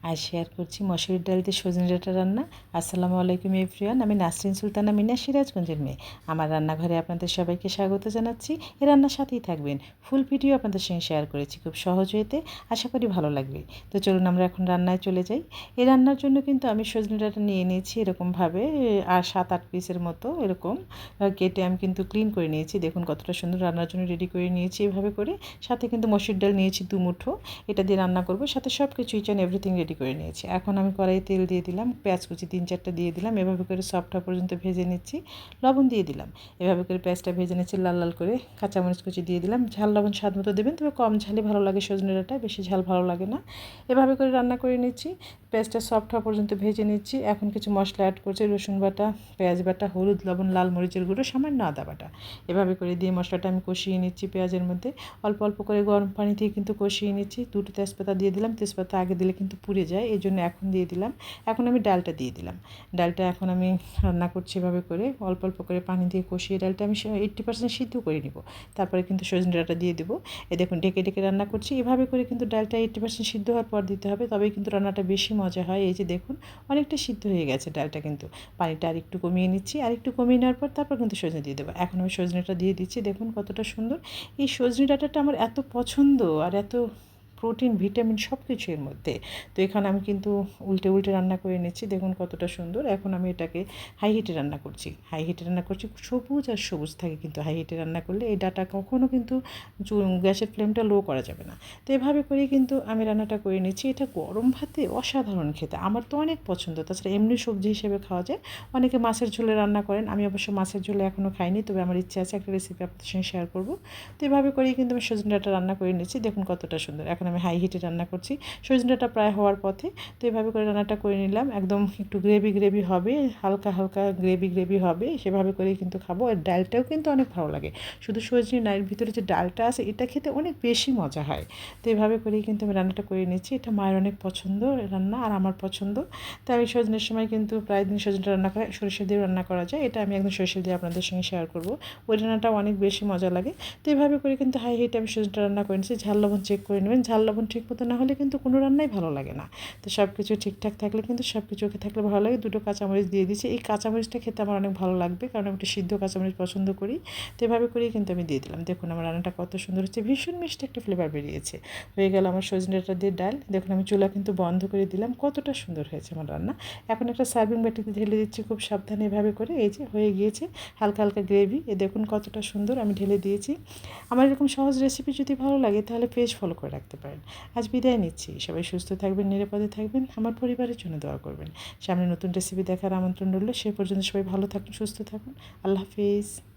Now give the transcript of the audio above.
আজ শেয়ার করছি মসুরির ডাল দিয়ে সজনে ডাঁটা রান্না। আসসালামু আলাইকুম এভরিওয়ান, আমি নাসরিন সুলতানা মিনা, সিরাজগঞ্জের মেয়ে। আমার রান্নাঘরে আপনাদের সবাইকে স্বাগত জানাচ্ছি। এই রান্নার সাথেই থাকবেন, ফুল ভিডিও আপনাদের সঙ্গে শেয়ার করেছি খুব সহজ হয়েতে, আশা করি ভালো লাগবে। তো চলুন আমরা এখন রান্নায় চলে যাই। এই রান্নার জন্য কিন্তু আমি সজনে ডাঁটা নিয়ে নিয়েছি এরকমভাবে, আর 7-8 পিসের মতো এরকম কেটে আমি কিন্তু ক্লিন করে নিয়েছি। দেখুন কতটা সুন্দর রান্নার জন্য রেডি করে নিয়েছি এভাবে করে। সাথে কিন্তু মসুর ডাল নিয়েছি 2 মুঠো, এটা দিয়ে রান্না করব। সাথে সব কিছু ইচ অ্যান্ড এভরিথিং রেডি করে নিয়েছি। এখন আমি কড়াইয়ে তেল দিয়ে দিলাম, পেঁয়াজ কুচি 3-4টা দিয়ে দিলাম, এভাবে করে সফট হওয়া পর্যন্ত ভেজে নিচ্ছি। লবণ দিয়ে দিলাম, এভাবে করে পেঁয়াজটা ভেজে নিচ্ছি লাল লাল করে। কাঁচামরিচ কুচি দিয়ে দিলাম, ঝাল লবণ স্বাদ মতো দেবেন, তবে কম ঝালই ভালো লাগে সজনে ডাঁটা, বেশি ঝাল ভালো লাগে না। এভাবে করে রান্না করে নিচ্ছি, পেঁয়াজটা সফট হওয়া পর্যন্ত ভেজে নিচ্ছি। এখন কিছু মশলা অ্যাড করছি, রসুন বাটা, পেঁয়াজ বাটা, হলুদ, লবণ, লাল মরিচের গুঁড়ো, সামান্য আদা বাটা। এভাবে করে দিয়ে মশলাটা আমি কষিয়ে নিচ্ছি পেঁয়াজের মধ্যে। অল্প অল্প করে গরম পানি দিয়ে কিন্তু কষিয়ে নিচ্ছি। 2টো তেজপাতা দিয়ে দিলাম, তেজপাতা আগে দিলে কিন্তু পুড়ে যায়, এই জন্য এখন দিয়ে দিলাম। এখন আমি ডালটা দিয়ে দিলাম। ডালটা এখন আমি রান্না করছি এভাবে করে, অল্প অল্প করে পানি দিয়ে কষিয়ে ডালটা আমি 80% সিদ্ধ করে নিব। তারপরে কিন্তু সজনে ডাঁটা দিয়ে দেবো। এই দেখুন ঢেকে ঢেকে রান্না করছি, এভাবে করে কিন্তু ডালটা 80% সিদ্ধ হওয়ার পর দিতে হবে, তবেই কিন্তু রান্নাটা বেশি মজা হয়। এই যে দেখুন অনেকটা সিদ্ধ হয়ে গেছে ডালটা, কিন্তু পানিটা আরেকটু কমিয়ে নিচ্ছি, আরেকটু কমিয়ে নেওয়ার পর তারপর কিন্তু সজনে দিয়ে দেবো। এখন আমি সজনেটা দিয়ে দিচ্ছি, দেখুন কতটা সুন্দর। এই সজনে ডাঁটাটা আমার এত পছন্দ, আর এত প্রোটিন ভিটামিন সব কিছু এর মধ্যে। তো এখানে আমি কিন্তু উল্টে উল্টে রান্না করে নিচ্ছি, দেখুন কতটা সুন্দর। এখন আমি এটাকে হাই হিটে রান্না করছি, হাই হিটে রান্না করছি। সবুজ আর সবুজ থাকে কিন্তু হাই হিটে রান্না করলে। এই ডাটা কখনও কিন্তু গ্যাসের ফ্লেমটা লো করা যাবে না। তো এভাবে করেই কিন্তু আমি রান্নাটা করে নিচ্ছি। এটা গরম ভাতে অসাধারণ খেতে, আমার তো অনেক পছন্দ। তাছাড়া এমনি সবজি হিসেবে খাওয়া যায়। অনেকে মাছের ঝোলে রান্না করেন, আমি অবশ্য মাছের ঝোলে এখনও খাইনি, তবে আমার ইচ্ছে আছে একটা রেসিপি আপনাদের সঙ্গে শেয়ার করবো। তো এভাবে করেই কিন্তু আমি সজনে ডাঁটা রান্না করে নিচ্ছি, দেখুন কতটা সুন্দর। এখন আমি হাই হিটে রান্না করছি, সজনে ডাঁটা প্রায় হওয়ার পথে। তো এভাবে করে রান্নাটা করে নিলাম, একদম একটু গ্রেভি গ্রেভি হবে, হালকা হালকা গ্রেভি গ্রেভি হবে, সেভাবে করেই কিন্তু খাবো। আর ডালটাও কিন্তু অনেক ভালো লাগে, শুধু সজনে ডালের ভিতরে যে ডালটা আছে এটা খেতে অনেক বেশি মজা হয়। তো এভাবে করেই কিন্তু আমি রান্নাটা করে নিচ্ছি। এটা মায়ের অনেক পছন্দ রান্না, আর আমার পছন্দ। তাই আমি সজনের সময় কিন্তু প্রায় দিন সজনেটা রান্না করা, সরিষা দিয়ে রান্না করা যায়, এটা আমি একদম সরিষা দিয়ে আপনাদের সঙ্গে শেয়ার করবো। ওই রান্নাটাও অনেক বেশি মজা লাগে। তো এভাবে করে কিন্তু হাই হিটে আমি সজনেটা রান্না করে নিচ্ছি। ঝাল লবণ চেক করে নেবেন, ঝাল লবণ ঠিক মতো না হলে কিন্তু কোনো রান্নাই ভালো লাগে না। তো সব কিছু ঠিকঠাক থাকলে কিন্তু সব কিছু ওকে থাকলে ভালো লাগে। 2টো কাঁচামরিচ দিয়ে দিচ্ছি, এই কাঁচামরিচটা খেতে আমার অনেক ভালো লাগবে, কারণ আমি একটু সিদ্ধ কাঁচামরিচ পছন্দ করি। তো এভাবে করেই কিন্তু আমি দিয়ে দিলাম। দেখুন আমার রান্নাটা কত সুন্দর হচ্ছে, ভীষণ মিষ্টি একটা ফ্লেভার বেরিয়েছে। হয়ে গেল আমার সজনেটা দিয়ে ডাল। দেখুন আমি চুলা কিন্তু বন্ধ করে দিলাম, কতটা সুন্দর হয়েছে আমার রান্না। এখন একটা সার্ভিং বাটিতে ঢেলে দিচ্ছি খুব সাবধানে এভাবে করে। এই যে হয়ে গিয়েছে হালকা হালকা গ্রেভি, এ দেখুন কতটা সুন্দর আমি ঢেলে দিয়েছি। আমার এরকম সহজ রেসিপি যদি ভালো লাগে তাহলে পেজ ফলো করে রাখতে পারেন। আজ বিদায় নিচ্ছি, সবাই সুস্থ থাকবেন, নিরাপদে থাকবেন, আমার পরিবারের জন্য দোয়া করবেন। সামনে নতুন রেসিপি দেখার আমন্ত্রণ রইল, সে পর্যন্ত সবাই ভালো থাকুন, সুস্থ থাকুন। আল্লাহ হাফিজ।